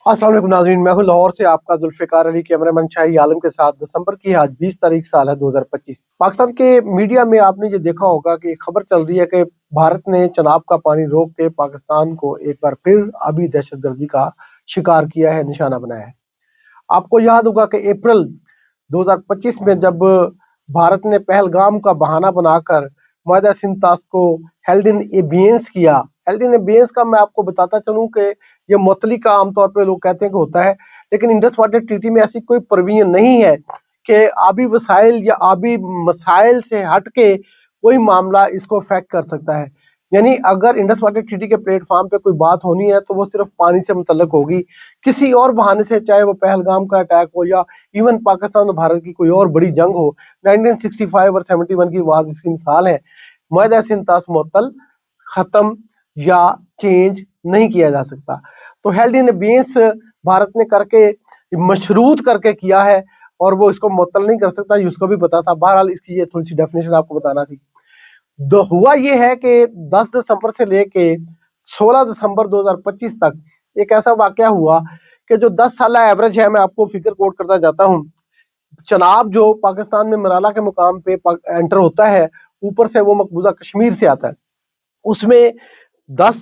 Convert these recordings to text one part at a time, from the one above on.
अस्सलाम वालेकुम नाज़रीन, मैं हूं लाहौर से आपका जुल्फ़िकार अली कैमरामैन शाही आलम के साथ। दिसंबर की आज 20 तारीख साल है 2025। पाकिस्तान के मीडिया में आपने ये देखा होगा कि खबर चल रही है कि भारत ने चनाब का पानी रोक के पाकिस्तान को एक बार फिर आबी दहशतगर्दी का शिकार किया है, निशाना बनाया है। आपको याद होगा कि अप्रैल 2025 में जब भारत ने पहलगाम का बहाना बनाकर मादा सिंतास को हेल्ड इन एबियंस किया। हेल्ड इन एबियंस का मैं आपको बताता चलूं कि ये मुअत्तली का आमतौर पे लोग कहते हैं कि होता है, लेकिन इंडस वाटर ट्रीटी में ऐसी कोई प्रोविजन नहीं है कि आबी वसाइल या आबी मसाइल से हट के कोई मामला इसको अफेक्ट कर सकता है। यानी अगर इंडस वाटर ट्रीटी के प्लेटफॉर्म पे कोई बात होनी है तो वो सिर्फ पानी से मुतल्लक होगी, किसी और बहाने से, चाहे वो पहलगाम का अटैक हो या इवन पाकिस्तान और भारत की कोई और बड़ी जंग हो। 1965 और 71 की वार इसकी मिसाल है। माहिदा सिंतास मुअत्तल, खत्म या चेंज नहीं किया जा सकता। तो हेल्ड इन एबियंस भारत ने करके मशरूत करके किया है और वो इसको मुअत्तल नहीं कर सकता, उसको भी पता था। बहरहाल इसकी ये थोड़ी सी डेफिनेशन आपको बताना थी। हुआ ये है कि 10 दिसंबर से लेके 16 दिसंबर 2025 तक एक ऐसा वाकया हुआ कि जो 10 साल एवरेज है, मैं आपको फिगर कोट करता जाता हूँ। चनाब जो पाकिस्तान में मराला के मुकाम पे एंटर होता है, ऊपर से वो मकबूजा कश्मीर से आता है। उसमें 10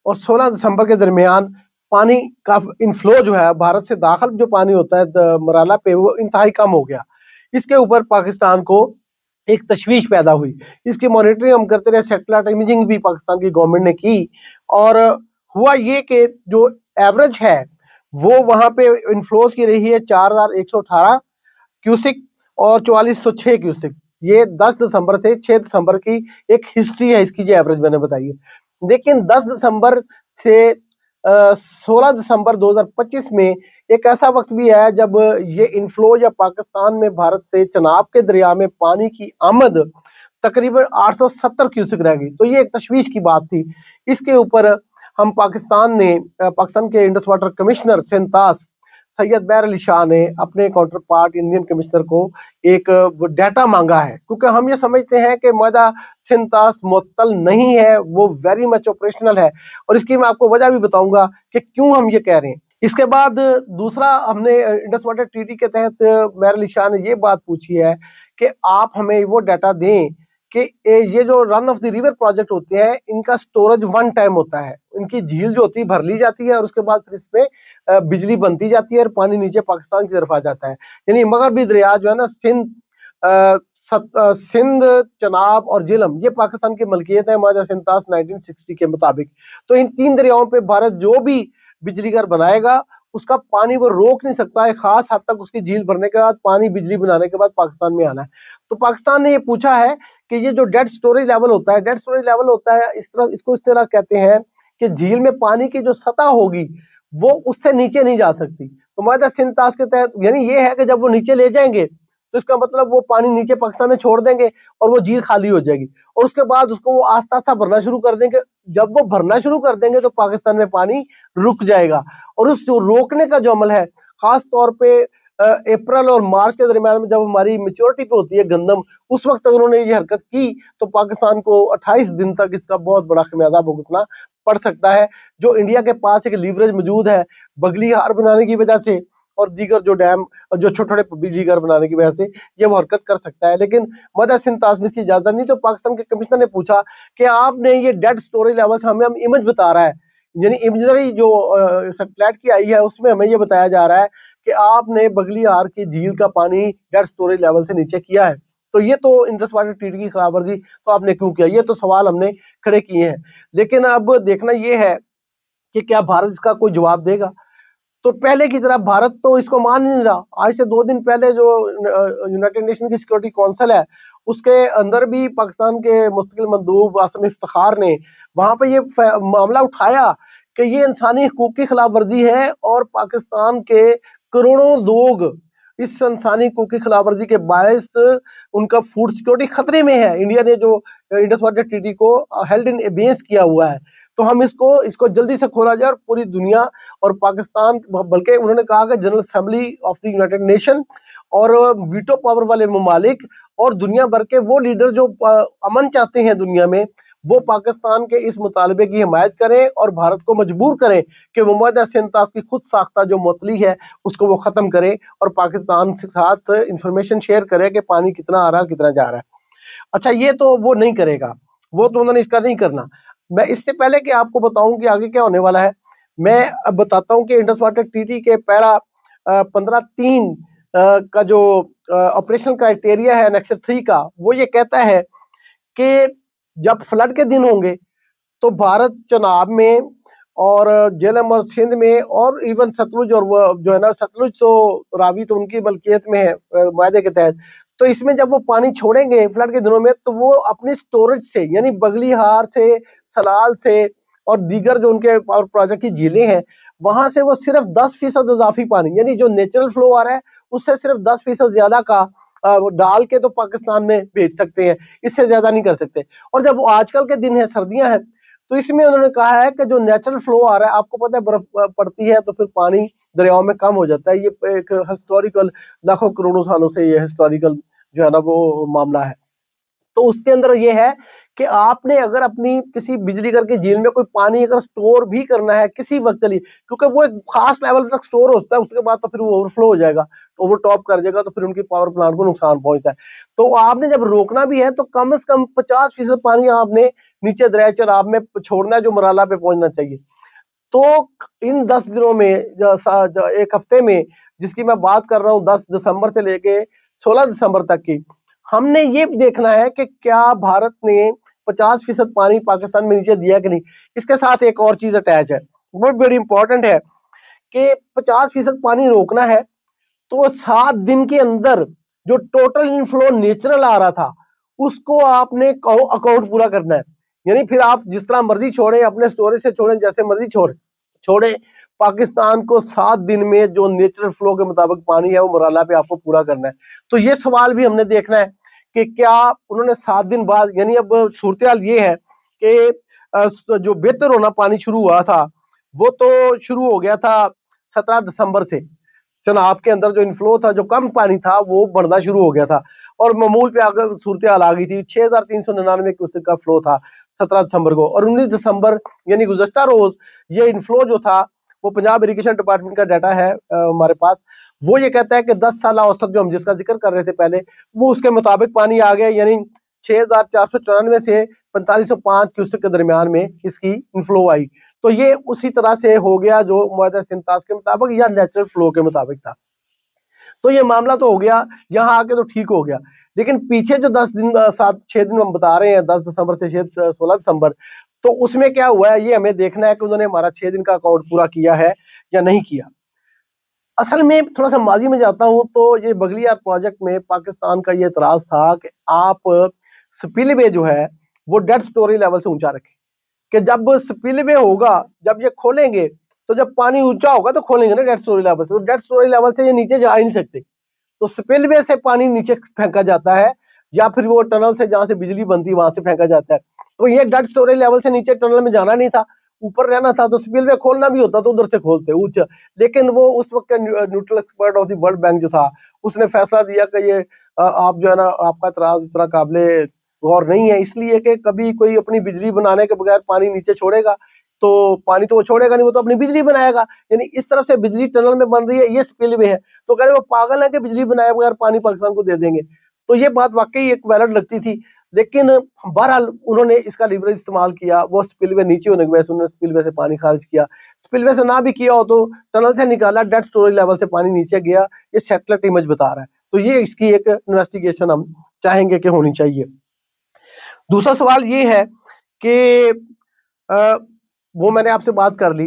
और 16 दिसंबर के दरमियान पानी का इनफ्लो जो है, भारत से दाखिल जो पानी होता है मराला पे, वो इंतहाई कम हो गया। इसके ऊपर पाकिस्तान को एक तशवीश पैदा हुई। इसकी मॉनिटरिंग हम करते रहे, सैटेलाइट इमेजिंग भी पाकिस्तान की गवर्नमेंट ने की। और हुआ ये कि जो एवरेज है वो वहां पे इनफ्लोज की रही है 4118 क्यूसिक और 4406 क्यूसिक। ये 10 दिसंबर से 6 दिसंबर की एक हिस्ट्री है इसकी, जो एवरेज मैंने बताई है। लेकिन 10 दिसंबर से 16 दिसंबर 2025 में एक ऐसा वक्त भी है जब ये इनफ्लो या पाकिस्तान में भारत से चनाब के दरिया में पानी की आमद तकरीबन 870 क्यूसिक रह गई। तो ये एक तशवीश की बात थी। इसके ऊपर हम पाकिस्तान के इंडस वाटर कमिश्नर सिंतास सैयद बैर अली शाह ने अपने काउंटर पार्ट इंडियन कमिश्नर को एक डाटा मांगा है, क्योंकि हम ये समझते हैं कि मादा सिंतास मुअत्तल नहीं है, वो वेरी मच ऑपरेशनल है। और इसकी मैं आपको वजह भी बताऊंगा कि क्यों हम ये कह रहे हैं। इसके बाद दूसरा, हमने इंडस वाटर ट्रीटी के तहत बैर अली शाह ने ये बात पूछी है कि आप हमें वो डाटा दें कि ये जो run of the river project होते हैं, इनका स्टोरेज वन टाइम होता है। इनकी झील जो होती है भर ली जाती है और उसके बाद फिर इसमें बिजली बनती जाती है और पानी नीचे पाकिस्तान की तरफ आ जाता है। यानी मगरबी दरिया जो है ना, सिंध, चनाब और झेलम, ये पाकिस्तान की मलकियत है माजा सिंतास 1960 के मुताबिक। तो इन तीन दरियाओं पे भारत जो भी बिजली घर बनाएगा उसका पानी वो रोक नहीं सकता है। खास हद तक उसकी झील भरने के बाद पानी बिजली बनाने के बाद पाकिस्तान में आना है। तो पाकिस्तान ने ये पूछा है कि ये जो डेड स्टोरेज लेवल होता है, इस तरह, इसको इस तरह कहते हैं कि झील में पानी की जो सतह होगी वो उससे नीचे नहीं जा सकती। तो मादा सिंतास के तहत यानी ये है कि जब वो नीचे ले जाएंगे तो इसका मतलब वो पानी नीचे पाकिस्तान में छोड़ देंगे और वो झील खाली हो जाएगी और उसके बाद उसको वो आस्ता आस्ता भरना शुरू कर देंगे। जब वो भरना शुरू कर देंगे तो पाकिस्तान में पानी रुक जाएगा। और उस जो रोकने का जो अमल है, खास तौर पे अप्रैल और मार्च के दरमियान में जब हमारी मेच्योरिटी पे होती है गंदम, उस वक्त अगर उन्होंने ये हरकत की तो पाकिस्तान को 28 दिन तक इसका बहुत बड़ा खमियाजा भुगतना पड़ सकता है। जो इंडिया के पास एक लीवरेज मौजूद है बगली हार बनाने की वजह से और दीगर जो डैम, जो छोटे छोटे बिजली घर बनाने की वजह से, ये वो हरकत कर सकता है। लेकिन मदा सिंतास में इसकी इजाजत नहीं। तो पाकिस्तान के कमिश्नर ने पूछा कि आपने ये डेड स्टोरेज लेवल हमें हम इमेज बता रहा है, यानी इमेजरी जो सैटेलाइट की आई है उसमें हमें ये बताया जा रहा है कि आपने बगली हार की झील का पानी डेड स्टोरेज लेवल से नीचे किया है। तो ये तो इंडस वाटर ट्रीटी की खिलाफवर्जी, तो आपने क्यों किया? ये तो सवाल हमने खड़े किए हैं। लेकिन अब देखना ये है कि क्या भारत इसका कोई जवाब देगा। तो पहले की तरह भारत तो इसको मान नहीं रहा। आज से 2 दिन पहले जो यूनाइटेड नेशन की सिक्योरिटी काउंसिल है उसके अंदर भी पाकिस्तान के मुस्तकिल मंदूब आसिम इफ्तिखार ने वहां पे ये मामला उठाया कि ये इंसानी हकूक की खिलाफ वर्जी है और पाकिस्तान के करोड़ों लोग इस इंसानी हकूक की खिलाफ वर्जी के बायस उनका फूड सिक्योरिटी खतरे में है। इंडिया ने जो इंडस वाटर ट्रीटी को हेल्ड इन एबियंस किया हुआ है, तो हम इसको जल्दी से खोला जाए और पूरी दुनिया और पाकिस्तान, बल्कि उन्होंने कहा कि general assembly of the United nation और वीटो पावर वाले ममालिक और दुनिया भर के वो लीडर जो अमन चाहते हैं दुनिया में, वो पाकिस्तान के इस मुतालबे की हिमायत करें और भारत को मजबूर करें कि वो मुआहदा सिंताफ की खुद साख्ता जो मुअत्तली है उसको वो खत्म करे और पाकिस्तान के साथ इंफॉर्मेशन शेयर करे कि पानी कितना आ रहा है कितना जा रहा है। अच्छा, ये तो वो नहीं करेगा, वो तो उन्होंने इसका नहीं करना। मैं इससे पहले कि आपको बताऊं कि आगे क्या होने वाला है, मैं अब बताता हूं कि इंडस वाटर ट्रीटी के पैरा 15(3) का जो ऑपरेशन क्राइटेरिया है नेक्स्ट 3 का, वो ये कहता है कि जब फ्लड के दिन होंगे तो भारत चनाब में और झेलम और सिंध में और इवन सतलुज, और वो जो है ना सतलुज तो रावी तो उनकी मलकियत में है वायदे के तहत, तो इसमें जब वो पानी छोड़ेंगे फ्लड के दिनों में तो वो अपनी स्टोरेज से यानी बगलीहार से, सलाल से और दीगर जो उनके पावर प्रोजेक्ट की झीलें हैं वहां से वो सिर्फ 10% इजाफी पानी यानी जो नेचुरल फ्लो आ रहा है उससे सिर्फ 10% ज्यादा का वो डाल के तो पाकिस्तान में भेज सकते हैं, इससे ज्यादा नहीं कर सकते। और जब वो आजकल के दिन है, सर्दियां हैं, तो इसमें उन्होंने कहा है कि जो नेचुरल फ्लो आ रहा है, आपको पता है बर्फ पड़ती है तो फिर पानी दरियाओं में कम हो जाता है, ये एक हिस्टोरिकल लाखों करोड़ों सालों से ये हिस्टोरिकल जो है ना वो मामला है। तो उसके अंदर ये है कि आपने अगर अपनी किसी बिजली घर की झील में कोई पानी अगर स्टोर भी करना है किसी वक्त के लिए, क्योंकि वो एक खास लेवल तक स्टोर होता है, उसके बाद तो फिर वो ओवरफ्लो हो जाएगा, ओवर टॉप कर जाएगा, तो फिर उनकी पावर प्लांट को नुकसान पहुंचता है। तो आपने जब रोकना भी है तो कम से कम 50% पानी आपने नीचे दरिया चनाब में छोड़ना है जो मराला पे पहुंचना चाहिए। तो इन 10 दिनों में एक हफ्ते में जिसकी मैं बात कर रहा हूँ 10 दिसंबर से लेके 16 दिसंबर तक की, हमने ये देखना है कि क्या भारत ने 50% पानी पाकिस्तान में नीचे दिया कि नहीं। इसके साथ एक और चीज अटैच है, वो बड़ी इंपॉर्टेंट है कि 50% पानी रोकना है तो 7 दिन के अंदर जो टोटल इनफ्लो नेचुरल आ रहा था उसको आपने अकाउंट पूरा करना है। यानी फिर आप जिस तरह मर्जी छोड़े, अपने स्टोरेज से छोड़े, जैसे मर्जी छोड़े, पाकिस्तान को 7 दिन में जो नेचुरल फ्लो के मुताबिक पानी है वो मराला पे आपको पूरा करना है। तो ये सवाल भी हमने देखना है कि क्या उन्होंने 7 दिन बाद, यानी अब सूरत हाल ये है कि जो बेहतर होना पानी शुरू हुआ था वो तो शुरू हो गया था 17 दिसंबर से, चनाब के अंदर जो इनफ्लो था, जो कम पानी था वो बढ़ना शुरू हो गया था और मामूल पे अगर सूरत हाल आ गई थी। 6,399 क्यूसेक का फ्लो था 17 दिसंबर को, और 19 दिसंबर यानी गुज़श्ता रोज ये इनफ्लो जो था, वो पंजाब इरिगेशन डिपार्टमेंट का डाटा है हमारे पास, वो ये कहता है कि 10 साल औसत जो हम जिसका जिक्र कर रहे थे पहले, वो उसके मुताबिक पानी आ गया, यानी 6,494 से 4505 क्यूसेक के दरमियान में इसकी इनफ्लो आई। तो ये उसी तरह से हो गया जो मुआहदा सिंतास के मुताबिक या नेचुरल फ्लो के मुताबिक था। तो ये मामला तो हो गया, यहाँ आके तो ठीक हो गया, लेकिन पीछे जो 10 दिन 7 6 दिन हम बता रहे हैं 10 दिसंबर से 16 दिसंबर, तो उसमें क्या हुआ है ये हमें देखना है कि उन्होंने हमारा 6 दिन का अकाउंट पूरा किया है या नहीं किया। असल में थोड़ा सा माजी में जाता हूं तो ये बगलियार प्रोजेक्ट में पाकिस्तान का ये एतराज था कि आप स्पिलवे जो है वो डेड स्टोरी लेवल से ऊंचा रखें, कि जब स्पिलवे होगा, जब ये खोलेंगे तो जब पानी ऊंचा होगा तो खोलेंगे ना डेड स्टोरी लेवल से, तो डेड स्टोरी लेवल से ये नीचे जा ही नहीं सकते, तो स्पिलवे से पानी नीचे फेंका जाता है या फिर वो टनल से जहां से बिजली बनती है वहां से फेंका जाता है। तो ये डेड स्टोरेज लेवल से नीचे टनल में जाना नहीं था, ऊपर रहना था, तो स्पिलवे खोलना भी होता तो उधर से खोलते उच्च। लेकिन वो उस वक्त का neutral expert of the world bank जो था उसने फैसला दिया कि ये आप जो है ना आपका इतराज इतना काबिले गौर नहीं है, इसलिए कि कभी कोई अपनी बिजली बनाने के बगैर पानी नीचे छोड़ेगा तो पानी तो वो छोड़ेगा नहीं, वो तो अपनी बिजली बनाएगा, यानी इस तरफ से बिजली टनल में बन रही है, ये स्पिलवे है, तो कह रहे वो पागल है कि बिजली बनाए बगैर पानी पाकिस्तान को दे देंगे। तो ये बात वाकई एक वैलिड लगती थी, लेकिन बहरहाल उन्होंने इसका लीवरेज इस्तेमाल किया, वो स्पिलवे नीचे होने की वजह से उन्होंने स्पिलवे से पानी खारिज किया। स्पिलवे से ना भी किया हो तो टनल से निकाला, डेड स्टोरेज लेवल से पानी नीचे गया, ये सैटेलाइट इमेज बता रहा है। तो ये इसकी एक इन्वेस्टिगेशन हम चाहेंगे कि होनी चाहिए। दूसरा सवाल ये है कि अ, वो मैंने आपसे बात कर ली।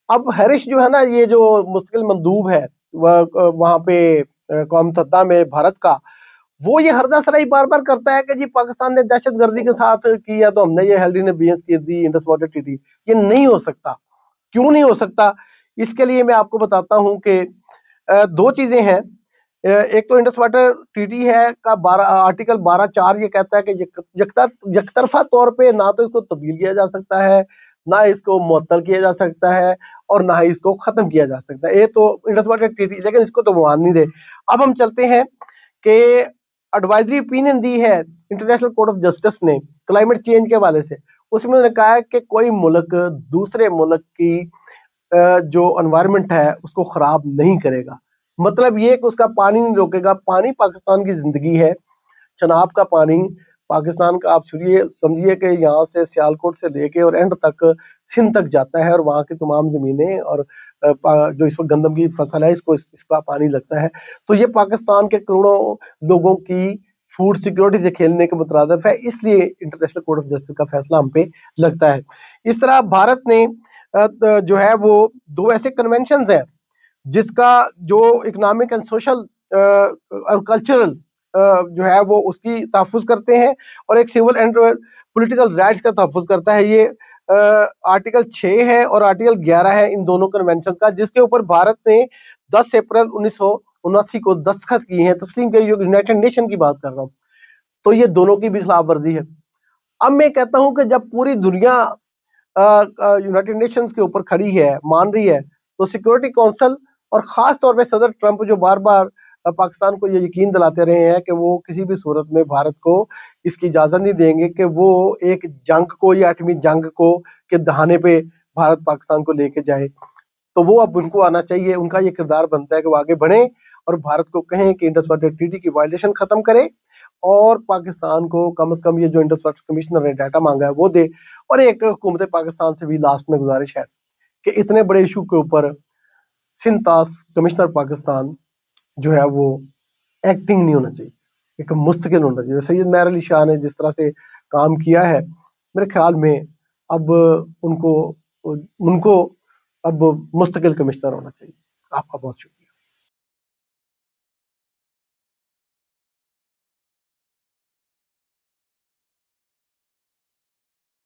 अब हैरिस जो है ना, ये जो मुस्तकिल मंदूब है वहां पे कौम सत्ता में भारत का, वो ये हरदा-सराई बार-बार करता है कि जी पाकिस्तान ने दहशतगर्दी के साथ किया तो हमने ये हेल्ड इन एबेयंस कर दी इंडस वाटर ट्रीटी। ये नहीं हो सकता। क्यों नहीं हो सकता? इसके लिए मैं आपको बताता हूं कि दो चीजें हैं। एक तो इंडस वाटर ट्रीटी है का 12 आर्टिकल 12(4) ये कहता है कि यकतरफा तौर पे ना तो इसको तब्दील किया जा सकता है, ना इसको मुअत्तल किया जा सकता है और ना ही इसको खत्म किया जा सकता है। ये तो इंडस वाटर ट्रीटी, लेकिन इसको तो मान नहीं दे। अब हम चलते हैं कि एडवाइजरी ओपिनियन दी है इंटरनेशनल कोर्ट ऑफ जस्टिस ने क्लाइमेट चेंज के हवाले से, उसमें उन्होंने कहा है कि कोई मुल्क दूसरे मुल्क की जो एनवायरनमेंट है उसको खराब नहीं करेगा। मतलब ये कि उसका पानी नहीं रोकेगा। पानी पाकिस्तान की जिंदगी है। चनाब का पानी पाकिस्तान का, आप समझिए कि यहाँ से सियालकोट से लेके और एंड तक सिंध तक जाता है, और वहाँ की तमाम जमीनें और जो इस वक्त गंदम की फसल है इसको इसका पानी लगता है। तो ये पाकिस्तान के करोड़ों लोगों की फूड सिक्योरिटी से खेलने के मुतरादिफ है, इसलिए इंटरनेशनल कोर्ट ऑफ जस्टिस का फैसला हम पे लगता है। इस तरह भारत ने जो है वो दो ऐसे कन्वेंशन हैं जिसका जो इकोनॉमिक एंड सोशल और कल्चरल जो है वो उसकी तहफ़्फ़ुज़ करते हैं, और एक सिविल एंड पॉलिटिकल राइट्स का तहफ़्फ़ुज़ करता है। ये आर्टिकल 6 है और आर्टिकल 11 है इन दोनों कन्वेंशन का, जिसके ऊपर भारत ने 10 अप्रैल 1979 को दस्तखत किए हैं, तस्लीम किए। यूनाइटेड नेशन की बात कर रहा हूँ। तो ये दोनों की भी खिलाफ वर्जी है। अब मैं कहता हूँ कि जब पूरी दुनिया यूनाइटेड नेशंस के ऊपर खड़ी है, मान रही है, तो सिक्योरिटी काउंसिल और खास तौर पे सदर ट्रंप जो बार बार पाकिस्तान को ये यकीन दिलाते रहे हैं कि वो किसी भी सूरत में भारत को इसकी इजाजत नहीं देंगे कि वो एक जंग को या एटमी जंग को के दहाने पे भारत पाकिस्तान को लेके जाए, तो वो अब उनको आना चाहिए। उनका ये किरदार बनता है कि वो आगे बढ़े और भारत को कहें कि इंडस वाटर ट्रीटी की वायलेशन खत्म करे, और पाकिस्तान को कम से कम ये जो इंडस वाटर कमिश्नर ने डाटा मांगा है वो दे। और एक हुकूमत पाकिस्तान से भी लास्ट में गुजारिश है कि इतने बड़े इशू के ऊपर सिंतास कमिश्नर पाकिस्तान जो है वो एक्टिंग नहीं होना चाहिए, एक मुस्तकिल होना चाहिए। सैयद महर अली शाह ने जिस तरह से काम किया है, मेरे ख्याल में अब उनको उनको अब मुस्तकिल कमिश्नर होना चाहिए। आपका बहुत शुक्रिया।